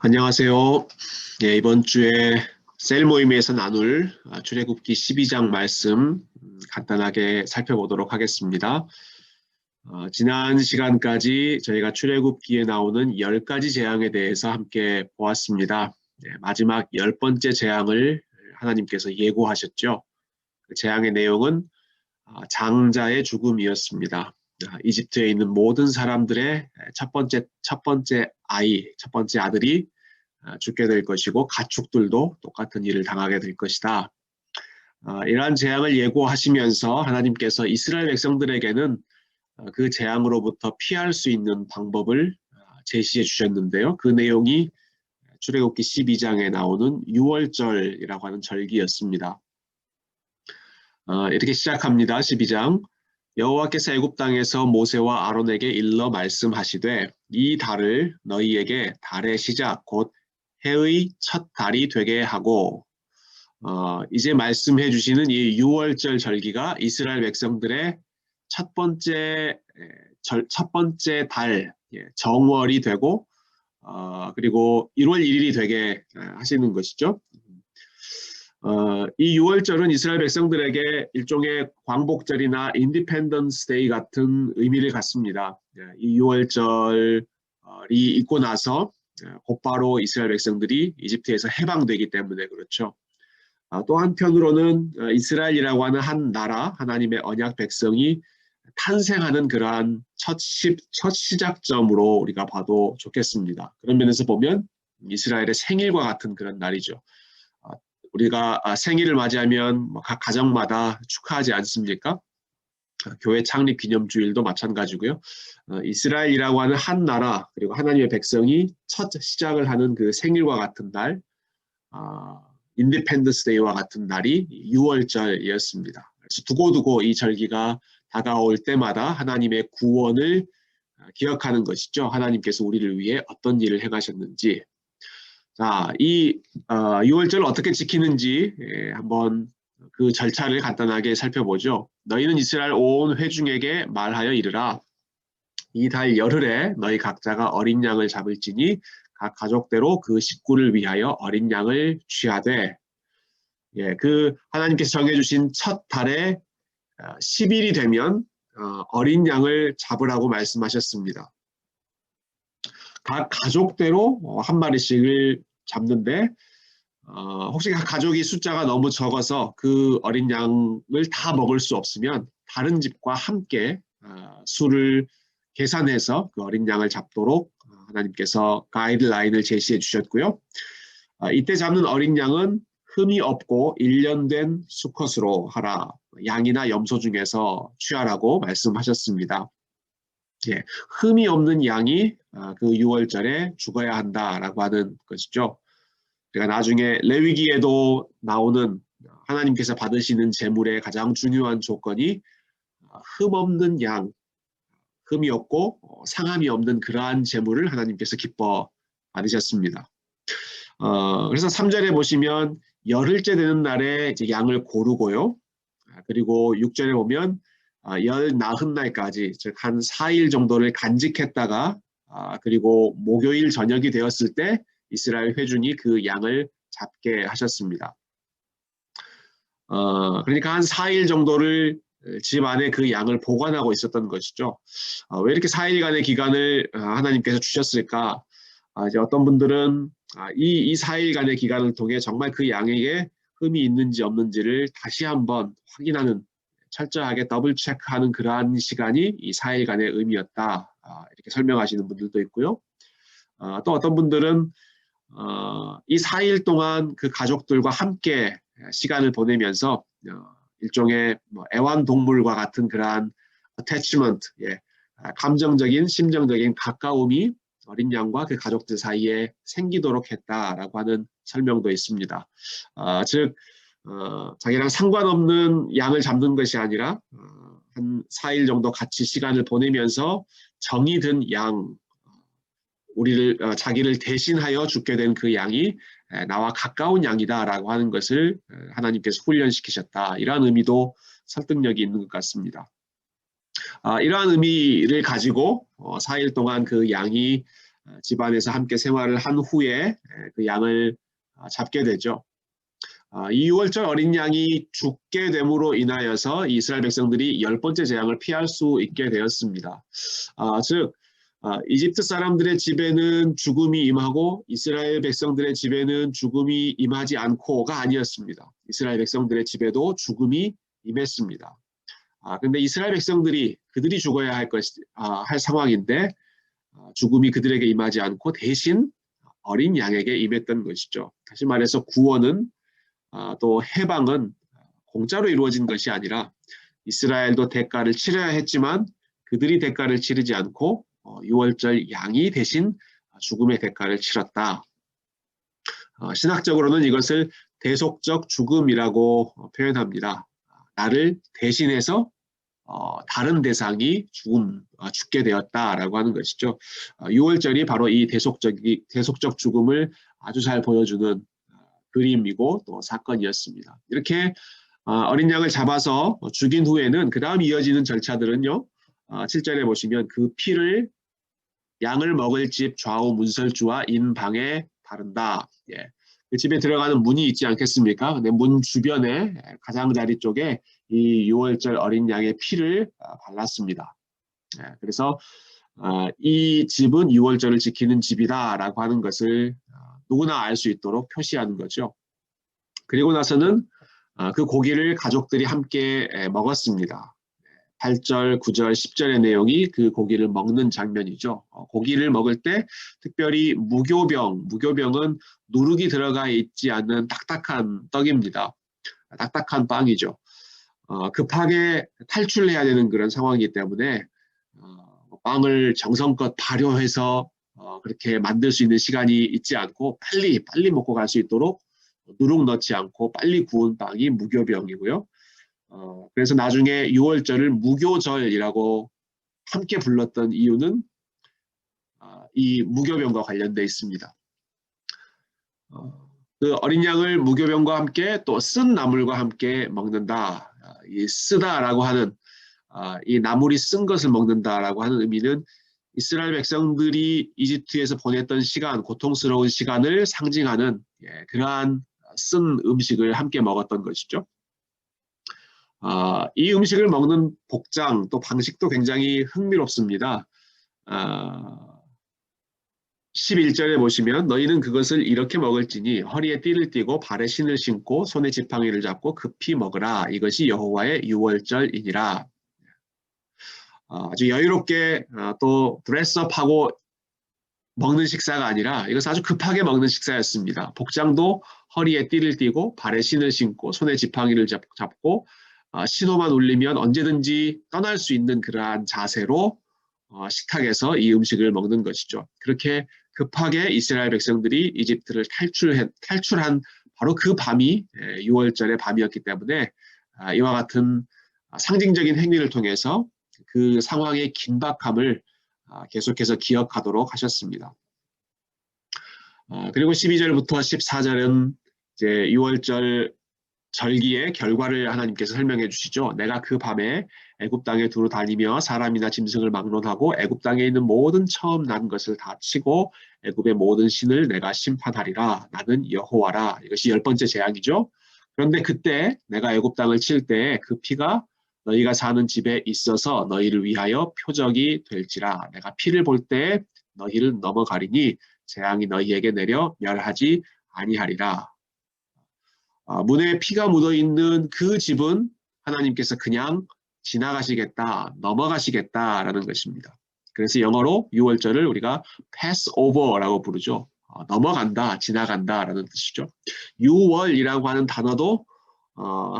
안녕하세요. 예, 이번 주에 셀 모임에서 나눌 출애굽기 12장 말씀 간단하게 살펴보도록 하겠습니다. 지난 시간까지 저희가 출애굽기에 나오는 10가지 재앙에 대해서 함께 보았습니다. 마지막 10번째 재앙을 하나님께서 예고하셨죠. 그 재앙의 내용은 장자의 죽음이었습니다. 이집트에 있는 모든 사람들의 첫 번째 아들이 죽게 될 것이고 가축들도 똑같은 일을 당하게 될 것이다. 이러한 재앙을 예고하시면서 하나님께서 이스라엘 백성들에게는 그 재앙으로부터 피할 수 있는 방법을 제시해 주셨는데요. 그 내용이 출애굽기 12장에 나오는 유월절이라고 하는 절기였습니다. 이렇게 시작합니다. 12장. 여호와께서 애굽 땅에서 모세와 아론에게 일러 말씀하시되 이 달을 너희에게 달의 시작 곧 해의 첫 달이 되게 하고 이제 말씀해 주시는 이 유월절 절기가 이스라엘 백성들의 첫 번째 달 정월이 되고 그리고 1월 1일이 되게 하시는 것이죠. 이 6월절은 이스라엘 백성들에게 일종의 광복절이나 인디펜던스 데이 같은 의미를 갖습니다. 이 6월절이 있고 나서 곧바로 이스라엘 백성들이 이집트에서 해방되기 때문에 그렇죠. 또 한편으로는 이스라엘이라고 하는 한 나라, 하나님의 언약 백성이 탄생하는 그러한 첫 시작점으로 우리가 봐도 좋겠습니다. 그런 면에서 보면 이스라엘의 생일과 같은 그런 날이죠. 우리가 생일을 맞이하면 각 가정마다 축하하지 않습니까? 교회 창립 기념주일도 마찬가지고요. 이스라엘이라고 하는 한 나라 그리고 하나님의 백성이 첫 시작을 하는 그 생일과 같은 날, 인디펜던스 데이와 같은 날이 6월절이었습니다. 그래서 두고두고 이 절기가 다가올 때마다 하나님의 구원을 기억하는 것이죠. 하나님께서 우리를 위해 어떤 일을 행하셨는지. 자, 이 6월절을 어떻게 지키는지 한번 그 절차를 간단하게 살펴보죠. 너희는 이스라엘 온 회중에게 말하여 이르라. 이 달 열흘에 너희 각자가 어린 양을 잡을지니 각 가족대로 그 식구를 위하여 어린 양을 취하되 그 하나님께서 정해주신 첫 달에 10일이 되면 어린 양을 잡으라고 말씀하셨습니다. 각 가족대로 한 마리씩을 잡는데 혹시 각 가족이 숫자가 너무 적어서 그 어린 양을 다 먹을 수 없으면 다른 집과 함께 수를 계산해서 그 어린 양을 잡도록 하나님께서 가이드라인을 제시해 주셨고요. 이때 잡는 어린 양은 흠이 없고 1년 된 수컷으로 하라. 양이나 염소 중에서 취하라고 말씀하셨습니다. 흠이 없는 양이 그 6월절에 죽어야 한다라고 하는 것이죠. 그러니까 나중에 레위기에도 나오는 하나님께서 받으시는 제물의 가장 중요한 조건이 흠 없는 양, 흠이 없고 상함이 없는 그러한 제물을 하나님께서 기뻐 받으셨습니다. 그래서 3절에 보시면 열흘째 되는 날에 이제 양을 고르고요. 그리고 6절에 보면 열 나흔 날까지 즉 한 4일 정도를 간직했다가 그리고 목요일 저녁이 되었을 때 이스라엘 회중이 그 양을 잡게 하셨습니다. 그러니까 한 4일 정도를 집 안에 그 양을 보관하고 있었던 것이죠. 왜 이렇게 4일간의 기간을 하나님께서 주셨을까? 이제 어떤 분들은 이 4일간의 기간을 통해 정말 그 양에게 흠이 있는지 없는지를 다시 한번 확인하는 철저하게 더블 체크하는 그러한 시간이 이 4일간의 의미였다. 이렇게 설명하시는 분들도 있고요. 또 어떤 분들은 이 4일 동안 그 가족들과 함께 시간을 보내면서 일종의 애완동물과 같은 그러한 attachment, 감정적인, 심정적인 가까움이 어린 양과 그 가족들 사이에 생기도록 했다라고 하는 설명도 있습니다. 즉 자기랑 상관없는 양을 잡는 것이 아니라 한 4일 정도 같이 시간을 보내면서 정이 든 양, 자기를 대신하여 죽게 된 그 양이 나와 가까운 양이다라고 하는 것을 하나님께서 훈련시키셨다. 이러한 의미도 설득력이 있는 것 같습니다. 이러한 의미를 가지고 4일 동안 그 양이 집안에서 함께 생활을 한 후에 그 양을 잡게 되죠. 이 6월절 어린 양이 죽게 됨으로 인하여서 이스라엘 백성들이 10번째 재앙을 피할 수 있게 되었습니다. 즉 이집트 사람들의 집에는 죽음이 임하고 이스라엘 백성들의 집에는 죽음이 임하지 않고가 아니었습니다. 이스라엘 백성들의 집에도 죽음이 임했습니다. 근데 이스라엘 백성들이 그들이 죽어야 할 상황인데 죽음이 그들에게 임하지 않고 대신 어린 양에게 임했던 것이죠. 다시 말해서 구원은 또 해방은 공짜로 이루어진 것이 아니라 이스라엘도 대가를 치러야 했지만 그들이 대가를 치르지 않고 6월절 양이 대신 죽음의 대가를 치렀다. 신학적으로는 이것을 대속적 죽음이라고 표현합니다. 나를 대신해서 다른 대상이 죽게 되었다라고 하는 것이죠. 6월절이 바로 이 대속적 죽음을 아주 잘 보여주는 그림이고 또 사건이었습니다. 이렇게 어린 양을 잡아서 죽인 후에는 그 다음 이어지는 절차들은요. 7절에 보시면 그 피를 양을 먹을 집 좌우 문설주와 인방에 바른다. 예. 그 집에 들어가는 문이 있지 않겠습니까? 근데 문 주변에 가장자리 쪽에 이 6월절 어린 양의 피를 발랐습니다. 예. 그래서 이 집은 6월절을 지키는 집이다라고 하는 것을 누구나 알 수 있도록 표시하는 거죠. 그리고 나서는 그 고기를 가족들이 함께 먹었습니다. 8절, 9절, 10절의 내용이 그 고기를 먹는 장면이죠. 고기를 먹을 때 특별히 무교병은 누룩이 들어가 있지 않는 딱딱한 떡입니다. 딱딱한 빵이죠. 급하게 탈출해야 되는 그런 상황이기 때문에 빵을 정성껏 발효해서 그렇게 만들 수 있는 시간이 있지 않고 빨리 먹고 갈 수 있도록 누룩 넣지 않고 빨리 구운 빵이 무교병이고요. 그래서 나중에 6월절을 무교절이라고 함께 불렀던 이유는 이 무교병과 관련되어 있습니다. 그 어린 양을 무교병과 함께 또 쓴 나물과 함께 먹는다. 이 쓰다라고 하는 이 나물이 쓴 것을 먹는다라고 하는 의미는 이스라엘 백성들이 이집트에서 보냈던 시간, 고통스러운 시간을 상징하는 그러한 쓴 음식을 함께 먹었던 것이죠. 이 음식을 먹는 복장 또 방식도 굉장히 흥미롭습니다. 11절에 보시면 너희는 그것을 이렇게 먹을지니 허리에 띠를 띠고 발에 신을 신고 손에 지팡이를 잡고 급히 먹으라. 이것이 여호와의 6월절이니라. 아주 여유롭게 또 드레스업하고 먹는 식사가 아니라 이것은 아주 급하게 먹는 식사였습니다. 복장도 허리에 띠를 띠고 발에 신을 신고 손에 지팡이를 잡고 신호만 울리면 언제든지 떠날 수 있는 그러한 자세로 식탁에서 이 음식을 먹는 것이죠. 그렇게 급하게 이스라엘 백성들이 이집트를 탈출한 바로 그 밤이 6월절의 밤이었기 때문에 이와 같은 상징적인 행위를 통해서 그 상황의 긴박함을 계속해서 기억하도록 하셨습니다. 그리고 12절부터 14절은 이제 6월절 절기의 결과를 하나님께서 설명해 주시죠. 내가 그 밤에 애굽 땅에 두루 다니며 사람이나 짐승을 막론하고 애굽 땅에 있는 모든 처음 난 것을 다 치고 애굽의 모든 신을 내가 심판하리라. 나는 여호와라. 이것이 10번째 재앙이죠. 그런데 그때 내가 애굽 땅을 칠 때 그 피가 너희가 사는 집에 있어서 너희를 위하여 표적이 될지라. 내가 피를 볼 때 너희를 넘어가리니 재앙이 너희에게 내려 멸하지 아니하리라. 문에 피가 묻어있는 그 집은 하나님께서 그냥 지나가시겠다, 넘어가시겠다라는 것입니다. 그래서 영어로 6월절을 우리가 Passover라고 부르죠. 넘어간다, 지나간다라는 뜻이죠. 6월이라고 하는 단어도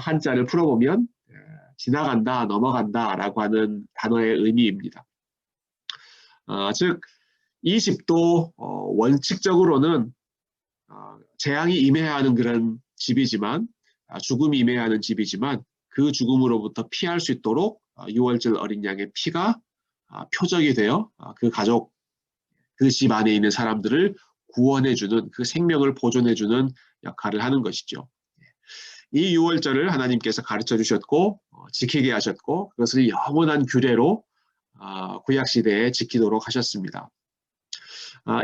한자를 풀어보면 지나간다, 넘어간다라고 하는 단어의 의미입니다. 즉, 이 집도 원칙적으로는 재앙이 임해야 하는 그런 집이지만 죽음이 임해야 하는 집이지만 그 죽음으로부터 피할 수 있도록 6월절 어린 양의 피가 표적이 되어 그 가족, 그 집 안에 있는 사람들을 구원해주는 그 생명을 보존해주는 역할을 하는 것이죠. 이 6월절을 하나님께서 가르쳐 주셨고 지키게 하셨고 그것을 영원한 규례로 구약시대에 지키도록 하셨습니다.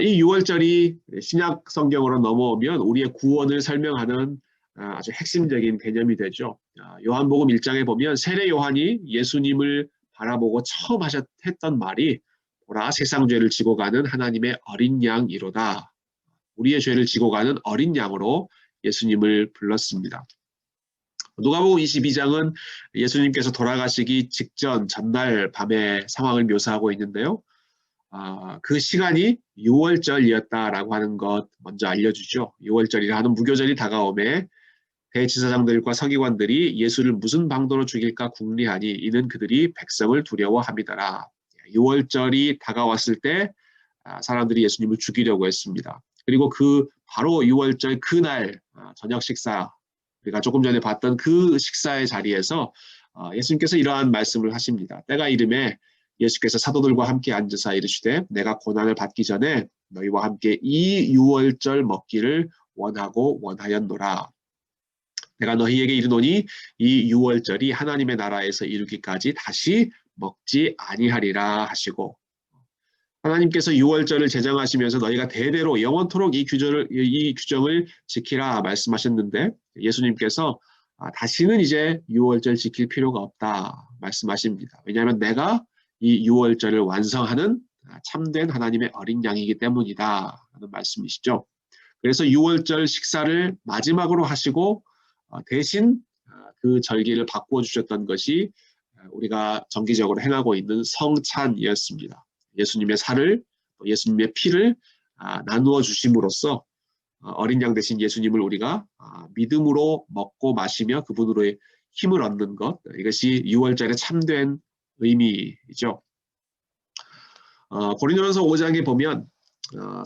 이 6월절이 신약 성경으로 넘어오면 우리의 구원을 설명하는 아주 핵심적인 개념이 되죠. 요한복음 1장에 보면 세례 요한이 예수님을 바라보고 처음 했던 말이 보라 세상 죄를 지고 가는 하나님의 어린 양이로다. 우리의 죄를 지고 가는 어린 양으로 예수님을 불렀습니다. 누가복음 22장은 예수님께서 돌아가시기 직전 전날 밤의 상황을 묘사하고 있는데요. 그 시간이 6월절이었다라고 하는 것 먼저 알려주죠. 6월절이라 하는 무교절이 다가오매 대지사장들과 서기관들이 예수를 무슨 방도로 죽일까 궁리하니 이는 그들이 백성을 두려워함이더라. 6월절이 다가왔을 때 사람들이 예수님을 죽이려고 했습니다. 그리고 그 바로 6월절 그날 저녁 식사 우리가 조금 전에 봤던 그 식사의 자리에서 예수님께서 이러한 말씀을 하십니다. 때가 이름에 예수께서 사도들과 함께 앉으사 이르시되 내가 고난을 받기 전에 너희와 함께 이 6월절 먹기를 원하고 원하였노라. 내가 너희에게 이르노니 이 6월절이 하나님의 나라에서 이루기까지 다시 먹지 아니하리라 하시고 하나님께서 6월절을 제정하시면서 너희가 대대로 영원토록 이 규정을 지키라 말씀하셨는데 예수님께서 다시는 이제 6월절 지킬 필요가 없다 말씀하십니다. 왜냐하면 내가 이 6월절을 완성하는 참된 하나님의 어린 양이기 때문이다 하는 말씀이시죠. 그래서 6월절 식사를 마지막으로 하시고 대신 그 절기를 바꾸어 주셨던 것이 우리가 정기적으로 행하고 있는 성찬이었습니다. 예수님의 살을 예수님의 피를 나누어 주심으로써 어린 양 대신 예수님을 우리가 믿음으로 먹고 마시며 그분으로의 힘을 얻는 것 이것이 6월절의 참된 의미이죠. 고린도전서 5장에 보면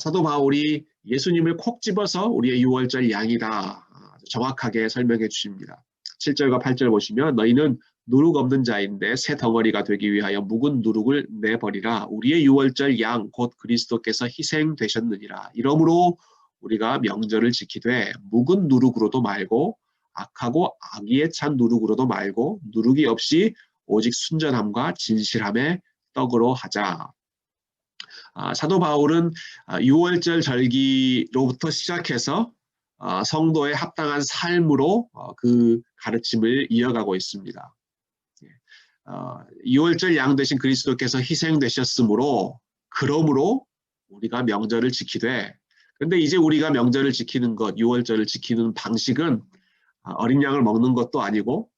사도 바울이 예수님을 콕 집어서 우리의 6월절 양이다 정확하게 설명해 주십니다. 7절과 8절 보시면 너희는 누룩 없는 자인데 새 덩어리가 되기 위하여 묵은 누룩을 내버리라. 우리의 6월절 양 곧 그리스도께서 희생되셨느니라. 이러므로 우리가 명절을 지키되 묵은 누룩으로도 말고 악하고 악의에 찬 누룩으로도 말고 누룩이 없이 오직 순전함과 진실함의 떡으로 하자. 사도 바울은 6월절 절기로부터 시작해서 성도의 합당한 삶으로 그 가르침을 이어가고 있습니다. 6월절 양 대신 그리스도께서 희생되셨으므로 그러므로 우리가 명절을 지키되 그런데 이제 우리가 명절을 지키는 것 6월절을 지키는 방식은 어린 양을 먹는 것도 아니고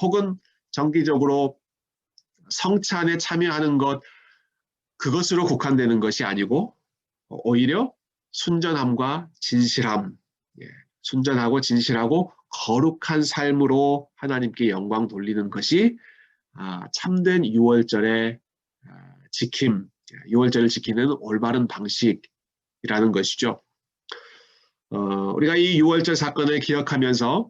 혹은 정기적으로 성찬에 참여하는 것 그것으로 국한되는 것이 아니고 오히려 순전함과 진실함 순전하고 진실하고 거룩한 삶으로 하나님께 영광 돌리는 것이 참된 6월절의 지킴, 6월절을 지키는 올바른 방식이라는 것이죠. 우리가 이 6월절 사건을 기억하면서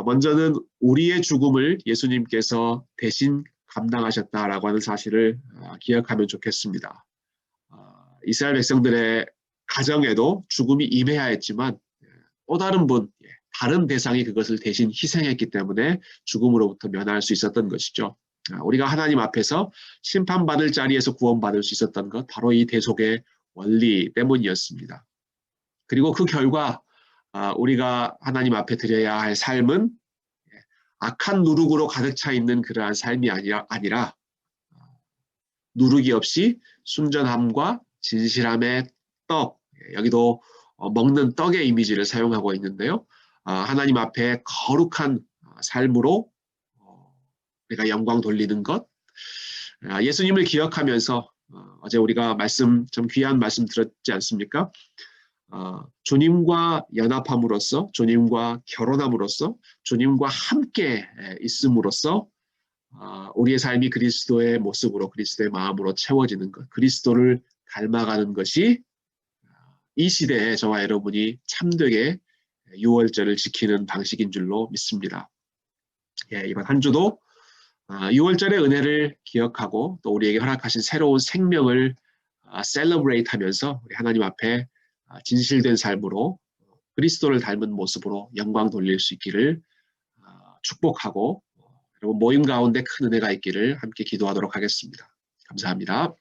먼저는 우리의 죽음을 예수님께서 대신 감당하셨다라고 하는 사실을 기억하면 좋겠습니다. 이스라엘 백성들의 가정에도 죽음이 임해야 했지만 또 다른 분, 다른 대상이 그것을 대신 희생했기 때문에 죽음으로부터 면할 수 있었던 것이죠. 우리가 하나님 앞에서 심판받을 자리에서 구원받을 수 있었던 것 바로 이 대속의 원리 때문이었습니다. 그리고 그 결과 우리가 하나님 앞에 드려야 할 삶은 악한 누룩으로 가득 차 있는 그러한 삶이 아니라 누룩이 없이 순전함과 진실함의 떡, 여기도 먹는 떡의 이미지를 사용하고 있는데요. 하나님 앞에 거룩한 삶으로 우리가 영광 돌리는 것, 예수님을 기억하면서 어제 우리가 참 귀한 말씀 들었지 않습니까? 주님과 연합함으로써 주님과 결혼함으로써 주님과 함께 있음으로써 우리의 삶이 그리스도의 모습으로 그리스도의 마음으로 채워지는 것 그리스도를 닮아가는 것이 이 시대에 저와 여러분이 참되게 6월절을 지키는 방식인 줄로 믿습니다. 이번 한 주도 6월절의 은혜를 기억하고 또 우리에게 허락하신 새로운 생명을 셀러브레이트 하면서 우리 하나님 앞에 진실된 삶으로 그리스도를 닮은 모습으로 영광 돌릴 수 있기를 축복하고 여러분 모임 가운데 큰 은혜가 있기를 함께 기도하도록 하겠습니다. 감사합니다.